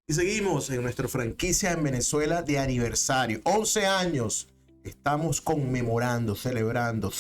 Y seguimos en nuestra franquicia en Venezuela de aniversario. 11 años. Estamos conmemorando, celebrando,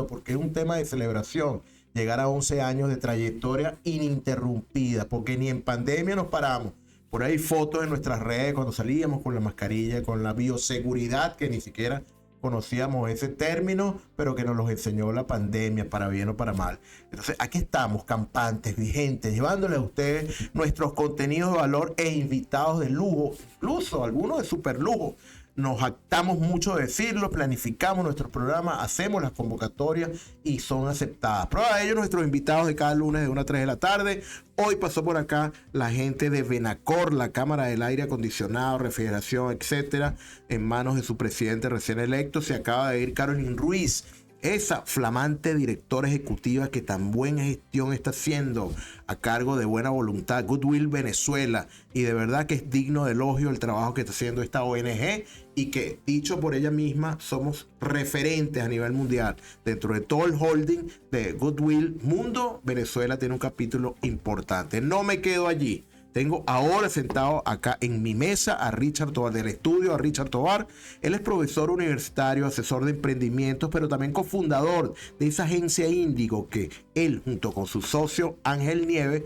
porque es un tema de celebración. Llegar a 11 años de trayectoria ininterrumpida, porque ni en pandemia nos paramos. Por ahí fotos en nuestras redes cuando salíamos con la mascarilla, con la bioseguridad, que ni siquiera conocíamos ese término, pero que nos los enseñó la pandemia, para bien o para mal. Entonces, aquí estamos, campantes, vigentes, llevándole a ustedes nuestros contenidos de valor e invitados de lujo, incluso algunos de super lujo. Nos jactamos mucho de decirlo, planificamos nuestros programas, hacemos las convocatorias y son aceptadas. Prueba de ello nuestros invitados de cada lunes de 1 a 3 de la tarde. Hoy pasó por acá la gente de Venacor, la Cámara del Aire Acondicionado, Refrigeración, etcétera, en manos de su presidente recién electo. Se acaba de ir Carolyn Ruiz, esa flamante directora ejecutiva que tan buena gestión está haciendo a cargo de Buena Voluntad, Goodwill Venezuela, y de verdad que es digno de elogio el trabajo que está haciendo esta ONG y que, dicho por ella misma, somos referentes a nivel mundial. Dentro de todo el holding de Goodwill Mundo, Venezuela tiene un capítulo importante. No me quedo allí. Tengo ahora sentado acá en mi mesa a Richard Tovar del estudio, a Richard Tovar. Él es profesor universitario, asesor de emprendimientos, pero también cofundador de esa agencia Índigo que él, junto con su socio Ángel Nieves,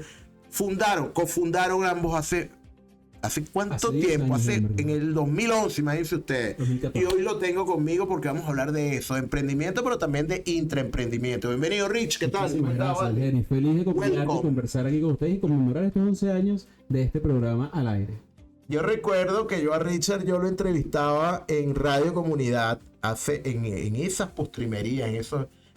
cofundaron ambos hace cuánto tiempo, en el 2011, imagínense ustedes. 2014. Y hoy lo tengo conmigo porque vamos a hablar de eso, de emprendimiento, pero también de intraemprendimiento. Bienvenido, Rich, ¿qué tal? Muchísimas gracias, Jenny. Feliz de acompañarte y conversar aquí con ustedes y conmemorar estos 11 años de este programa al aire. Yo recuerdo que yo a Richard lo entrevistaba en Radio Comunidad en esas postrimerías,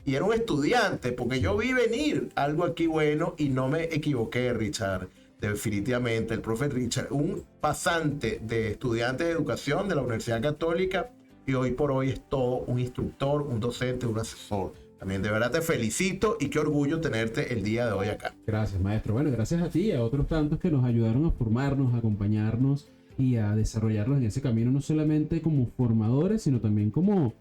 y era un estudiante, porque yo vi venir algo aquí bueno y no me equivoqué, Richard. Definitivamente, el profe Richard, un pasante de estudiantes de educación de la Universidad Católica, y hoy por hoy es todo un instructor, un docente, un asesor. También de verdad te felicito y qué orgullo tenerte el día de hoy acá. Gracias, maestro. Bueno, gracias a ti y a otros tantos que nos ayudaron a formarnos, a acompañarnos y a desarrollarnos en ese camino, no solamente como formadores, sino también como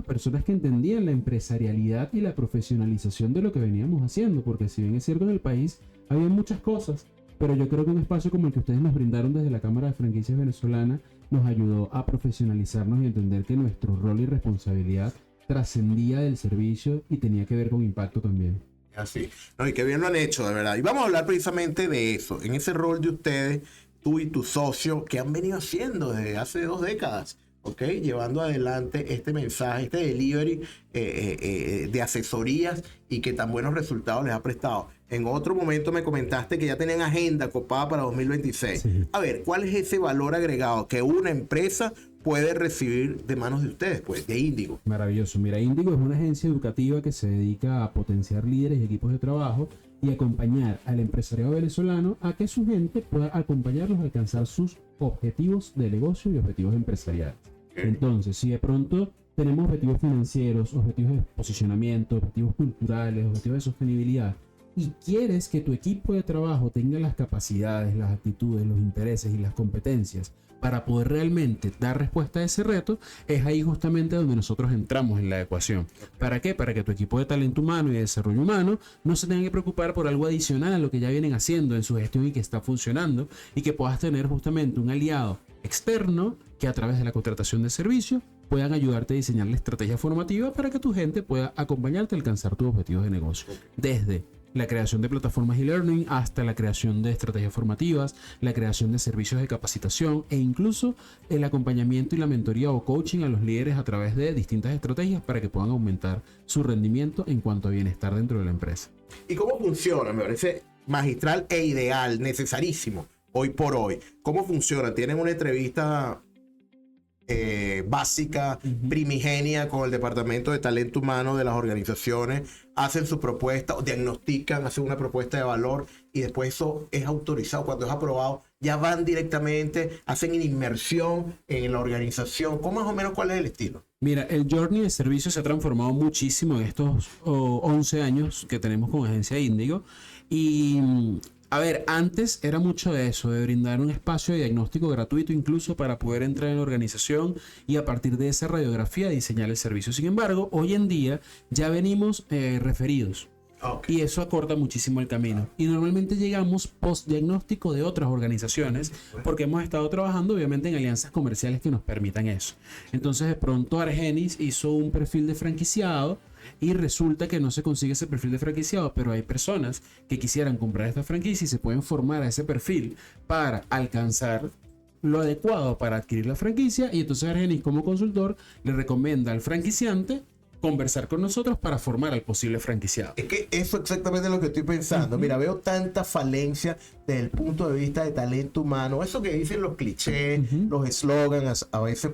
personas que entendían la empresarialidad y la profesionalización de lo que veníamos haciendo, porque si bien es cierto en el país había muchas cosas, pero yo creo que un espacio como el que ustedes nos brindaron desde la Cámara de Franquicias Venezolana nos ayudó a profesionalizarnos y entender que nuestro rol y responsabilidad trascendía del servicio y tenía que ver con impacto también. Así, no, y qué bien lo han hecho, de verdad. Y vamos a hablar precisamente de eso, en ese rol de ustedes, tú y tu socio, que han venido haciendo desde hace 2 décadas. Okay, llevando adelante este mensaje, este delivery de asesorías y que tan buenos resultados les ha prestado. En otro momento me comentaste que ya tenían agenda copada para 2026. Sí. A ver, ¿cuál es ese valor agregado que una empresa puede recibir de manos de ustedes, pues, de Índigo? Maravilloso. Mira, Índigo es una agencia educativa que se dedica a potenciar líderes y equipos de trabajo y acompañar al empresariado venezolano a que su gente pueda acompañarlos a alcanzar sus objetivos de negocio y objetivos empresariales. Entonces, si de pronto tenemos objetivos financieros, objetivos de posicionamiento, objetivos culturales, objetivos de sostenibilidad, y quieres que tu equipo de trabajo tenga las capacidades, las actitudes, los intereses y las competencias para poder realmente dar respuesta a ese reto, es ahí justamente donde nosotros entramos en la ecuación. ¿Para qué? Para que tu equipo de talento humano y de desarrollo humano no se tenga que preocupar por algo adicional a lo que ya vienen haciendo en su gestión y que está funcionando, y que puedas tener justamente un aliado externo que a través de la contratación de servicios puedan ayudarte a diseñar la estrategia formativa para que tu gente pueda acompañarte a alcanzar tus objetivos de negocio. Desde la creación de plataformas e-learning hasta la creación de estrategias formativas, la creación de servicios de capacitación e incluso el acompañamiento y la mentoría o coaching a los líderes a través de distintas estrategias para que puedan aumentar su rendimiento en cuanto a bienestar dentro de la empresa. ¿Y cómo funciona? Me parece magistral e ideal, necesarísimo hoy por hoy. ¿Cómo funciona? ¿Tienen una entrevista básica, primigenia con el departamento de talento humano de las organizaciones, hacen su propuesta, diagnostican, hacen una propuesta de valor y después eso es autorizado? Cuando es aprobado, ya van directamente, hacen inmersión en la organización? ¿Cómo más o menos cuál es el estilo? Mira, el journey de servicio se ha transformado muchísimo en estos 11 años que tenemos con Agencia Índigo y a ver, antes era mucho de eso, de brindar un espacio de diagnóstico gratuito incluso para poder entrar en la organización y a partir de esa radiografía diseñar el servicio. Sin embargo, hoy en día ya venimos referidos. Ok. Y eso acorta muchísimo el camino. Y normalmente llegamos post diagnóstico de otras organizaciones porque hemos estado trabajando obviamente en alianzas comerciales que nos permitan eso. Entonces de pronto Argenis hizo un perfil de franquiciado y resulta que no se consigue ese perfil de franquiciado, pero hay personas que quisieran comprar esta franquicia y se pueden formar a ese perfil para alcanzar lo adecuado para adquirir la franquicia, y entonces Argenis como consultor le recomienda al franquiciante conversar con nosotros para formar al posible franquiciado. Es que eso es exactamente lo que estoy pensando. Mira, veo tanta falencia desde el punto de vista de talento humano. Eso que dicen los clichés, los eslogans, a veces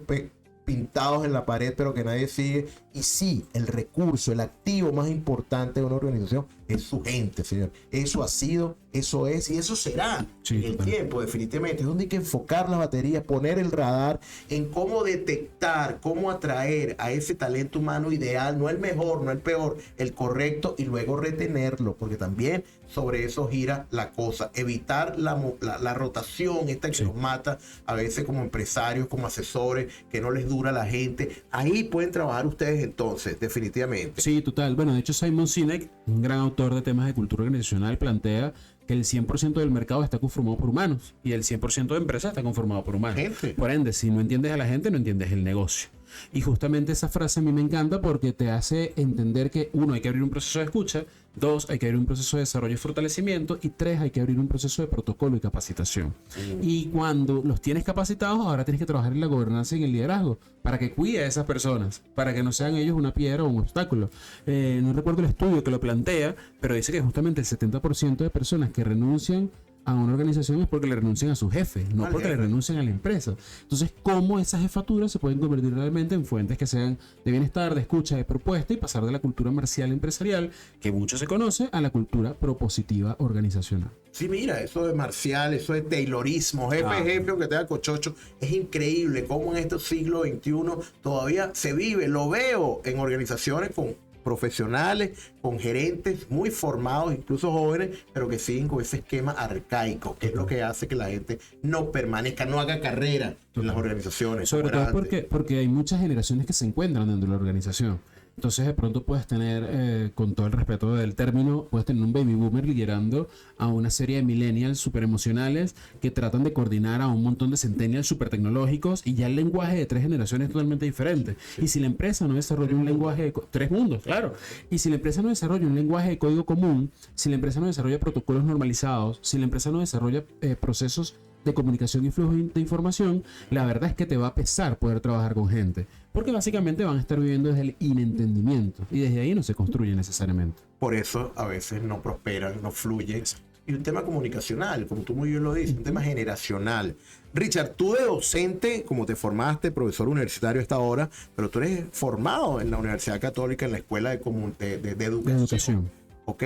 pintados en la pared, pero que nadie sigue. Y sí, el recurso, el activo más importante de una organización es su gente, señor. Eso ha sido, eso es y eso será en el tiempo, definitivamente. Es donde hay que enfocar las baterías, poner el radar en cómo detectar, cómo atraer a ese talento humano ideal, no el mejor, no el peor, el correcto, y luego retenerlo, porque también sobre eso gira la cosa. Evitar la rotación esta que nos mata a veces como empresarios, como asesores, que no les dura la gente. Ahí pueden trabajar ustedes entonces, definitivamente. Sí, total. Bueno, de hecho Simon Sinek, un gran autor de temas de cultura organizacional, plantea que el 100% del mercado está conformado por humanos y el 100% de empresas está conformado por humanos. Gente. Por ende, si no entiendes a la gente, no entiendes el negocio. Y justamente esa frase a mí me encanta porque te hace entender que, uno, hay que abrir un proceso de escucha; dos, hay que abrir un proceso de desarrollo y fortalecimiento; y tres, hay que abrir un proceso de protocolo y capacitación. Y cuando los tienes capacitados, ahora tienes que trabajar en la gobernanza y en el liderazgo para que cuide a esas personas, para que no sean ellos una piedra o un obstáculo. No recuerdo el estudio que lo plantea, pero dice que justamente el 70% de personas que renuncian a una organización es porque le renuncian a su jefe, no porque le renuncian a la empresa. Entonces, ¿cómo esas jefaturas se pueden convertir realmente en fuentes que sean de bienestar, de escucha, de propuesta, y pasar de la cultura marcial empresarial, que mucho se conoce, a la cultura propositiva organizacional? Sí, mira, eso de marcial, eso de taylorismo, jefe, aunque tenga cochocho, es increíble cómo en este siglo XXI todavía se vive. Lo veo en organizaciones con profesionales, con gerentes muy formados, incluso jóvenes, pero que siguen con ese esquema arcaico, que es lo que hace que la gente no permanezca, no haga carrera en las organizaciones. Sobre todo porque hay muchas generaciones que se encuentran dentro de la organización. Entonces de pronto puedes tener, con todo el respeto del término, puedes tener un baby boomer liderando a una serie de millennials super emocionales que tratan de coordinar a un montón de centennials super tecnológicos, y ya el lenguaje de 3 generaciones es totalmente diferente. Y si la empresa no desarrolla un lenguaje de 3 mundos, claro. Y si la empresa no desarrolla un lenguaje de código común, si la empresa no desarrolla protocolos normalizados, si la empresa no desarrolla procesos de comunicación y flujo de información, la verdad es que te va a pesar poder trabajar con gente, porque básicamente van a estar viviendo desde el inentendimiento, y desde ahí no se construye necesariamente. Por eso a veces no prosperan, no fluyen. Y un tema comunicacional, como tú muy bien lo dices, un tema generacional. Richard, tú de docente, como te formaste, profesor universitario hasta ahora, pero tú eres formado en la Universidad Católica, en la Escuela de Educación. ¿Ok?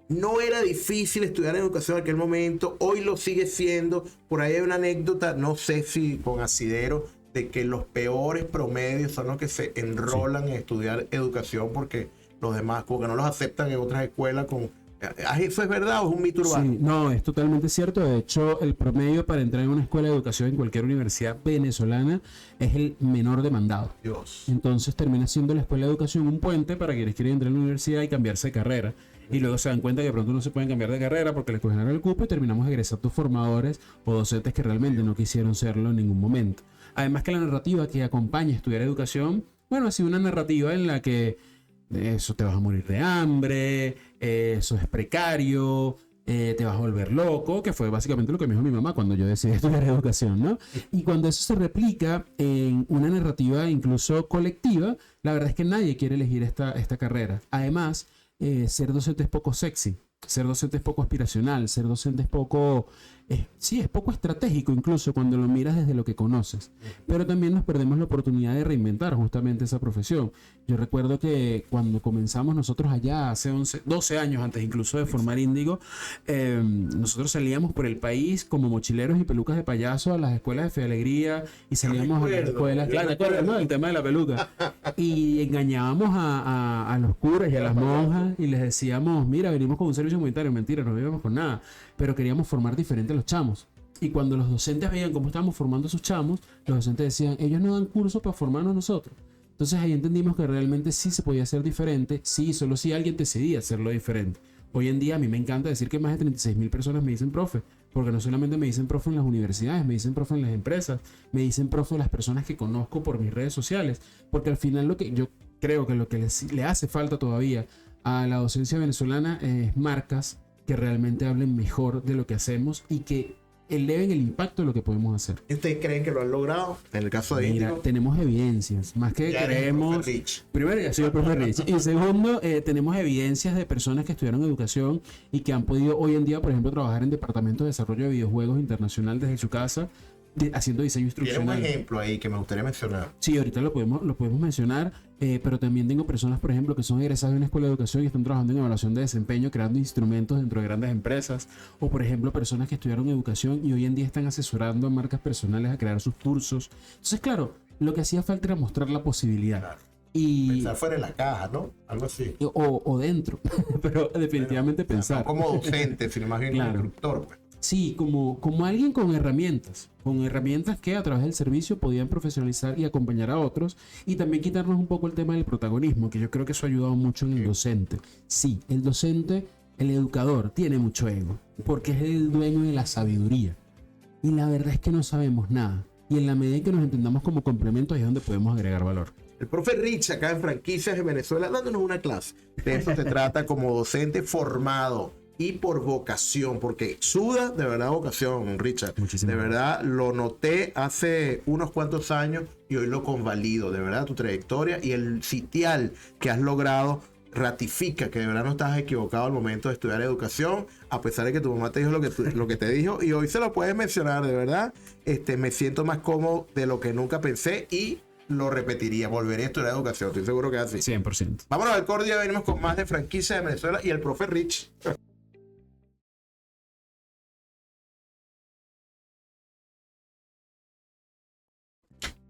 No era difícil estudiar educación en aquel momento, hoy lo sigue siendo. Por ahí hay una anécdota, no sé si con asidero, de que los peores promedios son los que se enrolan en estudiar educación porque los demás como que no los aceptan en otras escuelas con... ¿Eso es verdad o es un mito urbano? Sí, no, es totalmente cierto. De hecho, el promedio para entrar en una escuela de educación en cualquier universidad venezolana es el menor demandado. Dios. Entonces termina siendo la escuela de educación un puente para quienes quieren entrar a la universidad y cambiarse de carrera. Y luego se dan cuenta que de pronto no se pueden cambiar de carrera porque les cogieron el cupo, y terminamos egresando formadores o docentes que realmente no quisieron serlo en ningún momento. Además que la narrativa que acompaña a estudiar educación, bueno, ha sido una narrativa en la que eso te vas a morir de hambre, eso es precario, te vas a volver loco, que fue básicamente lo que me dijo mi mamá cuando yo decidí estudiar educación, ¿no? Y cuando eso se replica en una narrativa incluso colectiva, la verdad es que nadie quiere elegir esta carrera. Además, ser docente es poco sexy, ser docente es poco aspiracional, ser docente es poco... sí, es poco estratégico incluso cuando lo miras desde lo que conoces. Pero también nos perdemos la oportunidad de reinventar justamente esa profesión. Yo recuerdo que cuando comenzamos nosotros allá, hace 12 años antes incluso de formar Índigo, nosotros salíamos por el país como mochileros y pelucas de payaso a las escuelas de Fe y Alegría, y salíamos a las escuelas, claro, ¿te acuerdas, no? El tema de la peluca. Y engañábamos a los curas y a las monjas y les decíamos, mira, venimos con un servicio comunitario. Mentira, no veníamos con nada, pero queríamos formar diferente a los chamos. Y cuando los docentes veían cómo estábamos formando a sus chamos, los docentes decían, ellos no dan curso para formarnos nosotros. Entonces ahí entendimos que realmente sí se podía hacer diferente, sí, solo si alguien decidía hacerlo diferente. Hoy en día a mí me encanta decir que más de 36.000 personas me dicen profe, porque no solamente me dicen profe en las universidades, me dicen profe en las empresas, me dicen profe a las personas que conozco por mis redes sociales, porque al final lo que yo creo que lo que le hace falta todavía a la docencia venezolana es marcas que realmente hablen mejor de lo que hacemos y que eleven el impacto de lo que podemos hacer. ¿Y ustedes creen que lo han logrado? En el caso de Mira, Índigo, tenemos evidencias, más que ya eres el creemos. profe Rich. Primero, ya soy el profe Rich. Y segundo, tenemos evidencias de personas que estudiaron educación y que han podido hoy en día, por ejemplo, trabajar en departamentos de desarrollo de videojuegos internacional desde su casa, haciendo diseño Tiene un instruccional. ejemplo ahí que me gustaría mencionar. Sí, ahorita lo podemos mencionar, pero también tengo personas, por ejemplo, que son egresadas de una escuela de educación y están trabajando en evaluación de desempeño, creando instrumentos dentro de grandes empresas, o por ejemplo, personas que estudiaron educación y hoy en día están asesorando a marcas personales a crear sus cursos. Entonces, claro, lo que hacía falta era mostrar la posibilidad. Claro. Y, Pensar fuera de la caja, ¿no? Algo así. o dentro, pero definitivamente O sea, pensar. no como docente, sino más bien Claro. como instructor, pues. Sí, como alguien con herramientas que a través del servicio podían profesionalizar y acompañar a otros y también quitarnos un poco el tema del protagonismo, que yo creo que eso ha ayudado mucho en el docente. Sí, el docente, el educador, tiene mucho ego, porque es el dueño de la sabiduría. Y la verdad es que no sabemos nada. Y en la medida en que nos entendamos como complementos es donde podemos agregar valor. El profe Rich acá en Franquicias en Venezuela dándonos una clase. De eso se trata como docente formado y por vocación, porque suda de verdad vocación, Richard. Muchísimas de verdad lo noté hace unos cuantos años y hoy lo convalido. De verdad tu trayectoria y el sitial que has logrado ratifica que de verdad no estás equivocado al momento de estudiar educación, a pesar de que tu mamá te dijo lo que te dijo y hoy se lo puedes mencionar, de verdad. Me siento más cómodo de lo que nunca pensé y lo repetiría, volveré a estudiar educación, estoy seguro que es así. 100%. Vámonos al cordio, venimos con más de Franquicia de Venezuela y el profe Rich.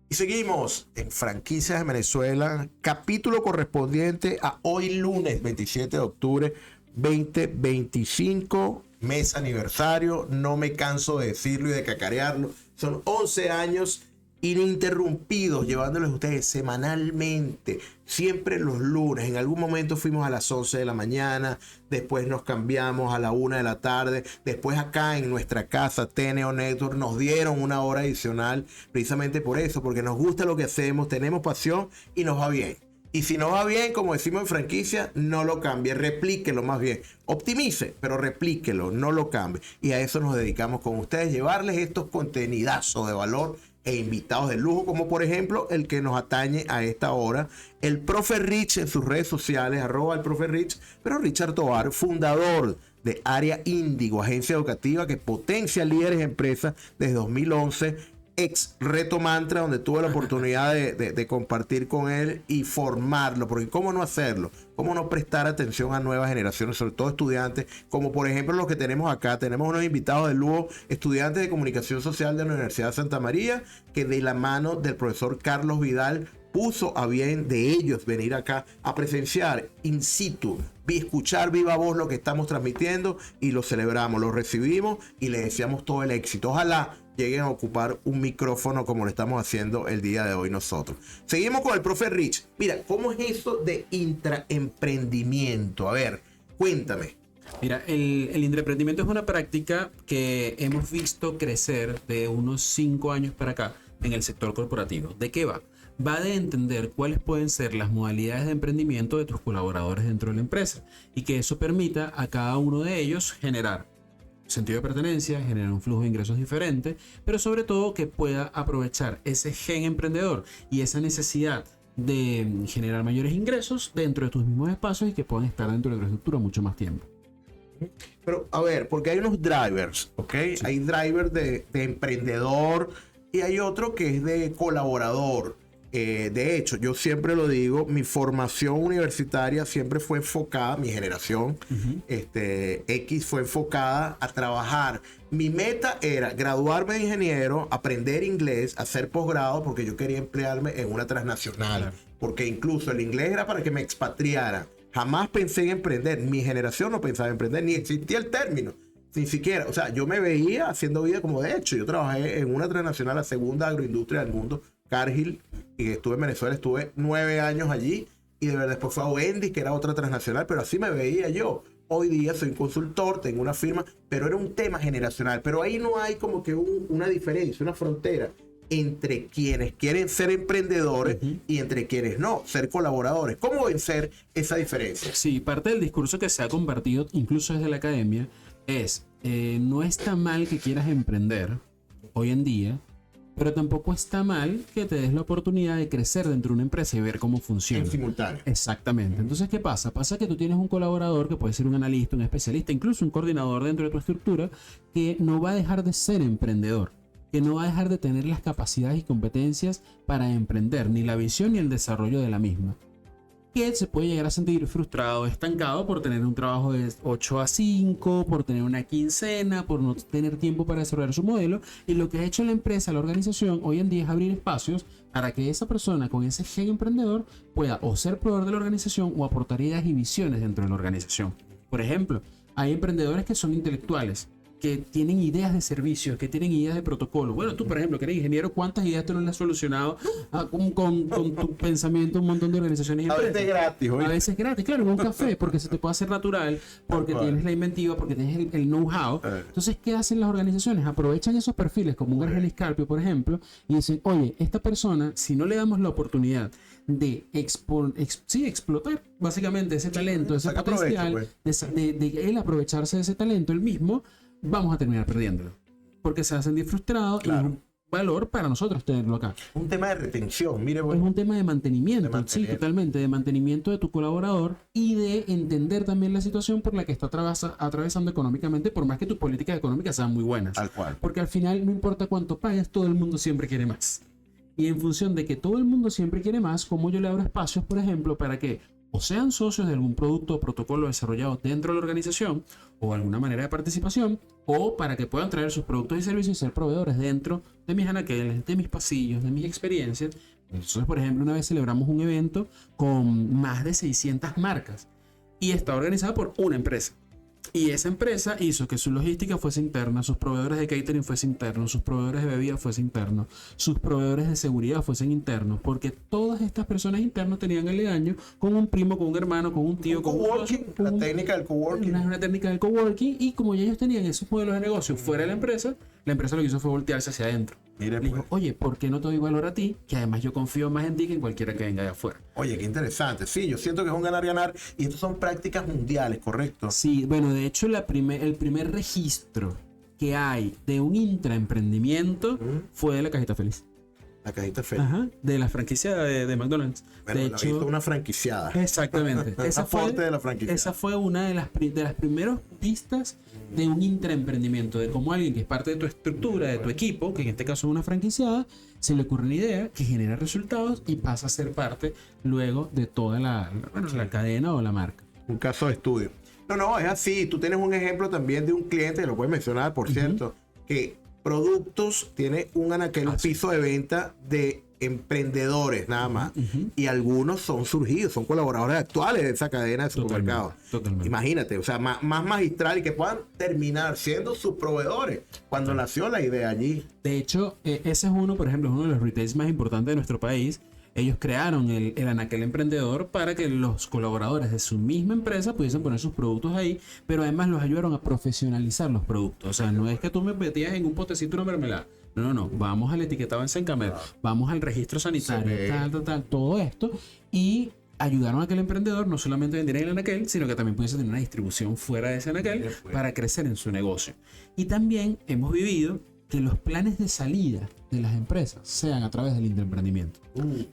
Y seguimos en Franquicias de Venezuela, capítulo correspondiente a hoy lunes 27 de octubre 2025, mes aniversario, no me canso de decirlo y de cacarearlo, son 11 años ininterrumpidos llevándoles a ustedes semanalmente, siempre los lunes. En algún momento fuimos a las 11 de la mañana, después nos cambiamos a la 1 de la tarde, después acá en nuestra casa TNO Network nos dieron una hora adicional precisamente por eso, porque nos gusta lo que hacemos, tenemos pasión y nos va bien. Y si no va bien, como decimos en franquicia, no lo cambie, replíquelo más bien. Optimice, pero replíquelo, no lo cambie. Y a eso nos dedicamos con ustedes, llevarles estos contenidazos de valor e invitados de lujo, como por ejemplo el que nos atañe a esta hora, el profe Rich en sus redes sociales, @el profe Rich, pero Richard Tovar, fundador de Área Índigo, agencia educativa que potencia líderes de empresas desde 2011, ex Reto Mantra, donde tuve la oportunidad de compartir con él y formarlo, porque cómo no hacerlo, cómo no prestar atención a nuevas generaciones, sobre todo estudiantes, como por ejemplo los que tenemos acá. Tenemos unos invitados de lujo, estudiantes de comunicación social de la Universidad de Santa María, que de la mano del profesor Carlos Vidal puso a bien de ellos venir acá a presenciar in situ, escuchar viva voz lo que estamos transmitiendo y lo celebramos, lo recibimos y le deseamos todo el éxito. Ojalá lleguen a ocupar un micrófono como lo estamos haciendo el día de hoy nosotros. Seguimos con el profe Rich. Mira, ¿cómo es eso de intraemprendimiento? A ver, cuéntame. Mira, el intraemprendimiento es una práctica que hemos visto crecer de unos 5 años para acá en el sector corporativo. ¿De qué va? Va de entender cuáles pueden ser las modalidades de emprendimiento de tus colaboradores dentro de la empresa y que eso permita a cada uno de ellos generar sentido de pertenencia, generar un flujo de ingresos diferente, pero sobre todo que pueda aprovechar ese gen emprendedor y esa necesidad de generar mayores ingresos dentro de tus mismos espacios y que puedan estar dentro de la estructura mucho más tiempo. Pero a ver, porque hay unos drivers, ¿ok? Sí. Hay drivers de emprendedor y hay otro que es de colaborador. De hecho, yo siempre lo digo, mi formación universitaria siempre fue enfocada, mi generación X fue enfocada a trabajar. Mi meta era graduarme de ingeniero, aprender inglés, hacer posgrado, porque yo quería emplearme en una transnacional. Claro. Porque incluso el inglés era para que me expatriara. Jamás pensé en emprender. Mi generación no pensaba en emprender, ni existía el término. Ni siquiera, o sea, yo me veía haciendo vida como de hecho. Yo trabajé en una transnacional, la segunda agroindustria del mundo, Cargill, y estuve en Venezuela, estuve 9 años allí, y de verdad después fue a Wendy's, que era otra transnacional, pero así me veía yo. Hoy día soy un consultor, tengo una firma, pero era un tema generacional. Pero ahí no hay como que una diferencia, una frontera entre quienes quieren ser emprendedores y entre quienes no, ser colaboradores. ¿Cómo vencer esa diferencia? Sí, parte del discurso que se ha compartido, incluso desde la academia, es no está mal que quieras emprender hoy en día, pero tampoco está mal que te des la oportunidad de crecer dentro de una empresa y ver cómo funciona. En simultáneo. Exactamente. Entonces, ¿qué pasa? Pasa que tú tienes un colaborador que puede ser un analista, un especialista, incluso un coordinador dentro de tu estructura, que no va a dejar de ser emprendedor, que no va a dejar de tener las capacidades y competencias para emprender, ni la visión ni el desarrollo de la misma. Que se puede llegar a sentir frustrado, estancado por tener un trabajo de 8 a 5, por tener una quincena, por no tener tiempo para desarrollar su modelo. Y lo que ha hecho la empresa, la organización, hoy en día es abrir espacios para que esa persona con ese gen emprendedor pueda o ser proveedor de la organización o aportar ideas y visiones dentro de la organización. Por ejemplo, hay emprendedores que son intelectuales, que tienen ideas de servicios, que tienen ideas de protocolo. Bueno, tú, por ejemplo, que eres ingeniero, ¿cuántas ideas tú no le has solucionado con tu pensamiento un montón de organizaciones y A empresas? veces gratis, ¿oye? A veces gratis, claro, en un café, porque se te puede hacer natural, porque tienes la inventiva, porque tienes el know-how. Entonces, ¿qué hacen las organizaciones? Aprovechan esos perfiles, como un Argenis Carpio, por ejemplo, y dicen, oye, esta persona, si no le damos la oportunidad de explotar básicamente ese talento, ese Saca potencial, provecho, de él aprovecharse de ese talento, él mismo, vamos a terminar perdiéndolo. Porque se va a sentir frustrado y es un valor para nosotros tenerlo acá. Un tema de retención, mire, Es bueno. un tema de mantenimiento, De mantenimiento. sí, totalmente, de mantenimiento de tu colaborador y de entender también la situación por la que está atravesando económicamente, por más que tus políticas económicas sean muy buenas. Tal cual. Porque al final, no importa cuánto pagues, todo el mundo siempre quiere más. Y en función de que todo el mundo siempre quiere más, como yo le abro espacios, por ejemplo, para que o sean socios de algún producto o protocolo desarrollado dentro de la organización o alguna manera de participación, o para que puedan traer sus productos y servicios y ser proveedores dentro de mis anaqueles, de mis pasillos, de mis experiencias. Entonces, por ejemplo, una vez celebramos un evento con más de 600 marcas y está organizado por una empresa. Y esa empresa hizo que su logística fuese interna, sus proveedores de catering fuesen internos, sus proveedores de bebidas fuesen internos, sus proveedores de seguridad fuesen internos, porque todas estas personas internas tenían aledaño con un primo, con un hermano, con un tío, con un Coworking, la técnica del coworking. una técnica del coworking, y como ya ellos tenían esos modelos de negocio fuera de la empresa lo que hizo fue voltearse hacia adentro. Mire, Le dijo, pues. oye, ¿por qué no te doy valor a ti? Que además yo confío más en ti que en cualquiera que venga de afuera. Oye, qué interesante. Sí, yo siento que es un ganar-ganar y estas son prácticas mundiales, ¿correcto? Sí, bueno, de hecho el primer registro que hay de un intraemprendimiento fue de la Cajita Feliz. La cajita feliz. Ajá, de la franquicia de McDonald's. Bueno, de la hecho, hizo una franquiciada. exactamente. Esa aporte de la franquicia. Esa fue una de las primeras pistas de un intraemprendimiento, de cómo alguien que es parte de tu estructura, de tu equipo, que en este caso es una franquiciada, se le ocurre una idea que genera resultados y pasa a ser parte luego de toda la cadena o la marca. Un caso de estudio. No, es así. Tú tienes un ejemplo también de un cliente, que lo puedes mencionar, por cierto, que productos tiene un anaquel, un piso de venta de emprendedores nada más. Y algunos son surgidos, son colaboradores actuales de esa cadena de supermercados. Totalmente. Imagínate, o sea, más magistral y que puedan terminar siendo sus proveedores cuando nació la idea allí. De hecho, ese es uno, por ejemplo, es uno de los retails más importantes de nuestro país. Ellos crearon el anaquel emprendedor para que los colaboradores de su misma empresa pudiesen poner sus productos ahí, pero además los ayudaron a profesionalizar los productos. O sea, no es que tú me metías en un potecito una mermelada. No. Vamos al etiquetado en Sencamer, vamos al registro sanitario, tal, todo esto. Y ayudaron a que el emprendedor no solamente vendiera en el anaquel, sino que también pudiese tener una distribución fuera de ese anaquel para crecer en su negocio. Y también hemos vivido que los planes de salida de las empresas sean a través del intraemprendimiento.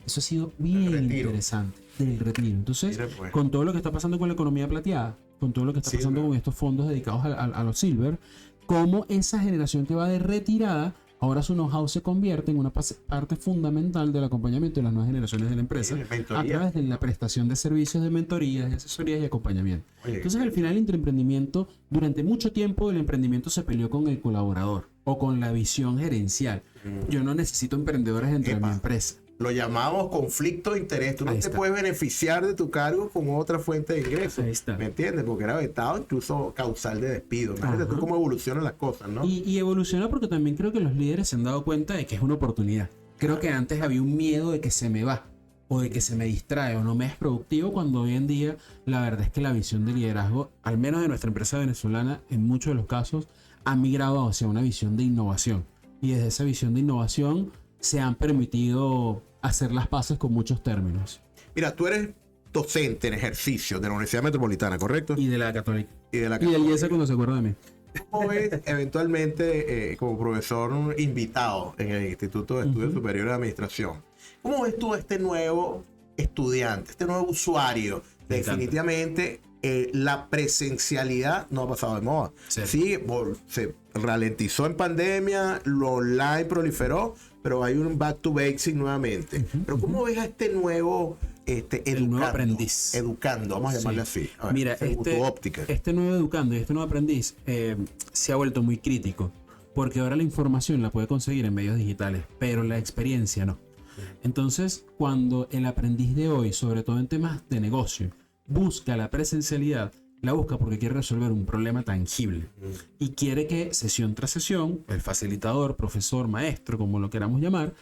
Eso ha sido bien interesante, del retiro. Entonces, pues. con todo lo que está pasando con la economía plateada, con todo lo que está pasando con estos fondos dedicados a los silver, cómo esa generación que va de retirada, ahora su know-how se convierte en una parte fundamental del acompañamiento de las nuevas generaciones de la empresa a través de la prestación de servicios de mentorías, de asesorías y acompañamiento. Entonces, al final, el intraemprendimiento, durante mucho tiempo, el emprendimiento se peleó con el colaborador o con la visión gerencial. Yo no necesito emprendedores dentro de mi empresa. Lo llamamos conflicto de interés. Tú no te puedes beneficiar de tu cargo con otra fuente de ingresos. Ahí está. ¿Me entiendes? Porque era vetado, incluso causal de despido. Imagínate tú cómo evolucionan las cosas, ¿no? Y evoluciona porque también creo que los líderes se han dado cuenta de que es una oportunidad. Creo que antes había un miedo de que se me va, o de que se me distrae, o no me es productivo, cuando hoy en día la verdad es que la visión de liderazgo, al menos de nuestra empresa venezolana, en muchos de los casos, ha migrado hacia una visión de innovación. Y desde esa visión de innovación se han permitido hacer las paces con muchos términos. Mira, tú eres docente en ejercicio de la Universidad Metropolitana, ¿correcto? Y de la Católica. Y de la Y del IESA cuando se acuerda de mí. ¿Cómo ves eventualmente como profesor invitado en el Instituto de Estudios Superiores de Administración? ¿Cómo ves tú este nuevo estudiante, este nuevo usuario? Definitivamente la presencialidad no ha pasado de moda. Sí, se ralentizó en pandemia, lo online proliferó, pero hay un back to basics nuevamente. Pero ¿cómo ves a este nuevo el nuevo aprendiz? Educando, vamos a llamarle así. A ver, mira, tu óptica. Este nuevo educando y este nuevo aprendiz se ha vuelto muy crítico, porque ahora la información la puede conseguir en medios digitales, pero la experiencia no. Entonces, cuando el aprendiz de hoy, sobre todo en temas de negocio, busca la presencialidad, la busca porque quiere resolver un problema tangible y quiere que sesión tras sesión, el facilitador, profesor, maestro, como lo queramos llamar,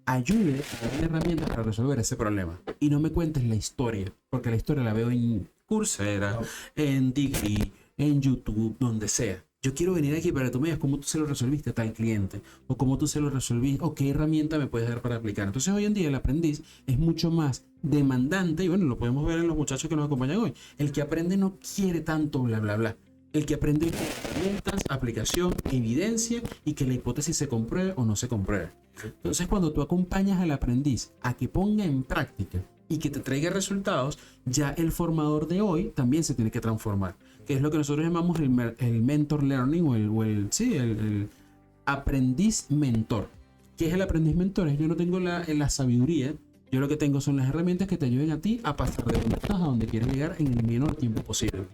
ayude a dar herramientas para resolver ese problema. Y no me cuentes la historia, porque la historia la veo en Coursera, en Degree, en YouTube, donde sea. Yo quiero venir aquí para que tú me digas cómo tú se lo resolviste a tal cliente, o cómo tú se lo resolviste, o qué herramienta me puedes dar para aplicar. Entonces hoy en día el aprendiz es mucho más demandante, y bueno, lo podemos ver en los muchachos que nos acompañan hoy. El que aprende no quiere tanto bla bla bla. El que aprende herramientas, aplicación, evidencia, y que la hipótesis se compruebe o no se compruebe. Entonces cuando tú acompañas al aprendiz a que ponga en práctica y que te traiga resultados, ya el formador de hoy también se tiene que transformar, que es lo que nosotros llamamos el mentor learning o el aprendiz mentor. ¿Qué es el aprendiz mentor? Yo no tengo la sabiduría, yo lo que tengo son las herramientas que te ayuden a ti a pasar de donde estás a donde quieres llegar en el menor tiempo posible.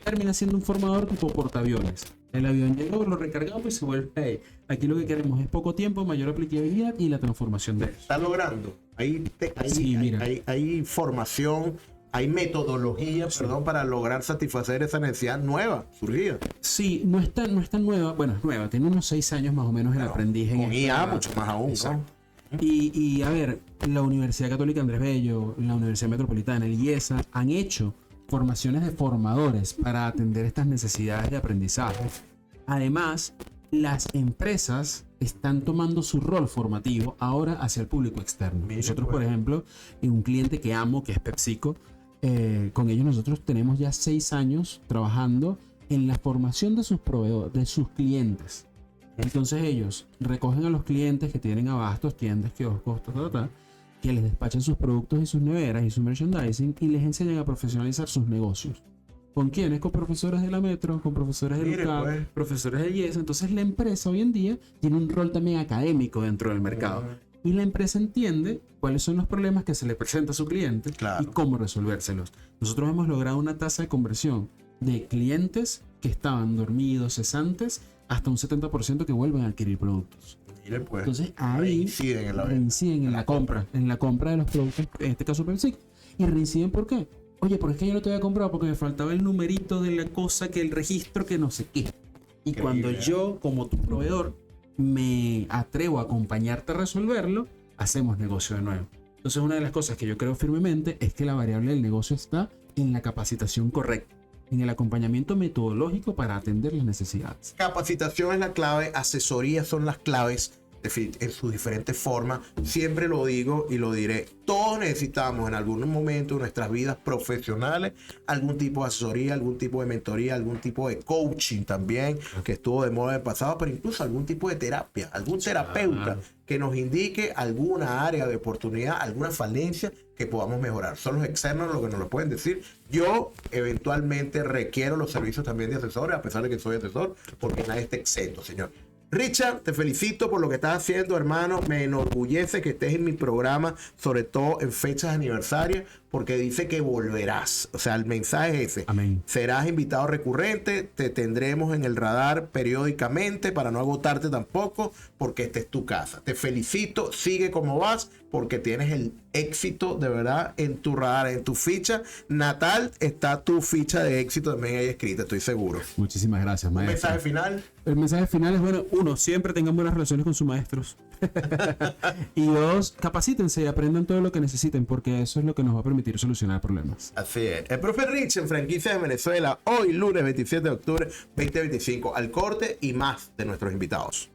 Termina siendo un formador tipo portaaviones. El avión llegó, lo recargamos y se vuelve ahí. Aquí lo que queremos es poco tiempo, mayor aplicabilidad y la transformación de eso. ¿Está logrando? Hay formación, hay metodología, para lograr satisfacer esa necesidad nueva, surgida. Sí, no es tan nueva. Bueno, es nueva. Tiene unos 6 años más o menos el aprendiz en con IA, mucho más aún, ¿no? Y a ver, la Universidad Católica Andrés Bello, la Universidad Metropolitana, el IESA, han hecho formaciones de formadores para atender estas necesidades de aprendizaje. Además, las empresas están tomando su rol formativo ahora hacia el público externo. Nosotros, por ejemplo, en un cliente que amo, que es PepsiCo, con ellos nosotros tenemos ya 6 años trabajando en la formación de sus proveedores, de sus clientes. Entonces ellos recogen a los clientes que tienen abastos, tiendas, kioscos, que les despachan sus productos y sus neveras y su merchandising y les enseñan a profesionalizar sus negocios. ¿Con quiénes? Con profesores de la Metro, con profesores de UCAP, profesores de IES. Entonces la empresa hoy en día tiene un rol también académico dentro del mercado. Y la empresa entiende cuáles son los problemas que se le presenta a su cliente y cómo resolvérselos. Nosotros hemos logrado una tasa de conversión de clientes que estaban dormidos, cesantes, hasta un 70% que vuelven a adquirir productos. Entonces ahí reinciden en la compra de los productos, en este caso PepsiCo. ¿Y reinciden por qué? Oye, porque es que yo no te había comprado porque me faltaba el numerito de la cosa, que el registro, que no sé qué. Y cuando yo, como tu proveedor, me atrevo a acompañarte a resolverlo, hacemos negocio de nuevo. Entonces una de las cosas que yo creo firmemente es que la variable del negocio está en la capacitación correcta, en el acompañamiento metodológico para atender las necesidades. Capacitación es la clave, asesorías son las claves en sus diferentes formas. Siempre lo digo y lo diré. Todos necesitamos en algún momento de nuestras vidas profesionales algún tipo de asesoría, algún tipo de mentoría, algún tipo de coaching también, que estuvo de moda en el pasado, pero incluso algún tipo de terapia, algún terapeuta que nos indique alguna área de oportunidad, alguna falencia que podamos mejorar. Son los externos los que nos lo pueden decir. Yo eventualmente requiero los servicios también de asesores, a pesar de que soy asesor, porque nadie está exento, señor. Richard, te felicito por lo que estás haciendo, hermano. Me enorgullece que estés en mi programa, sobre todo en fechas aniversarias, porque dice que volverás. O sea, el mensaje es ese. Amén. Serás invitado recurrente, te tendremos en el radar periódicamente para no agotarte tampoco, porque esta es tu casa. Te felicito, sigue como vas, porque tienes el éxito de verdad en tu radar, en tu ficha natal. Está tu ficha de éxito también ahí escrita, estoy seguro. Muchísimas gracias, maestro. ¿Un mensaje final? El mensaje final es, bueno, uno, siempre tengan buenas relaciones con sus maestros. Y dos, capacítense y aprendan todo lo que necesiten, porque eso es lo que nos va a permitir solucionar problemas. Así es. El profe Rich en Franquicias de Venezuela, hoy lunes 27 de octubre 2025, al corte y más de nuestros invitados.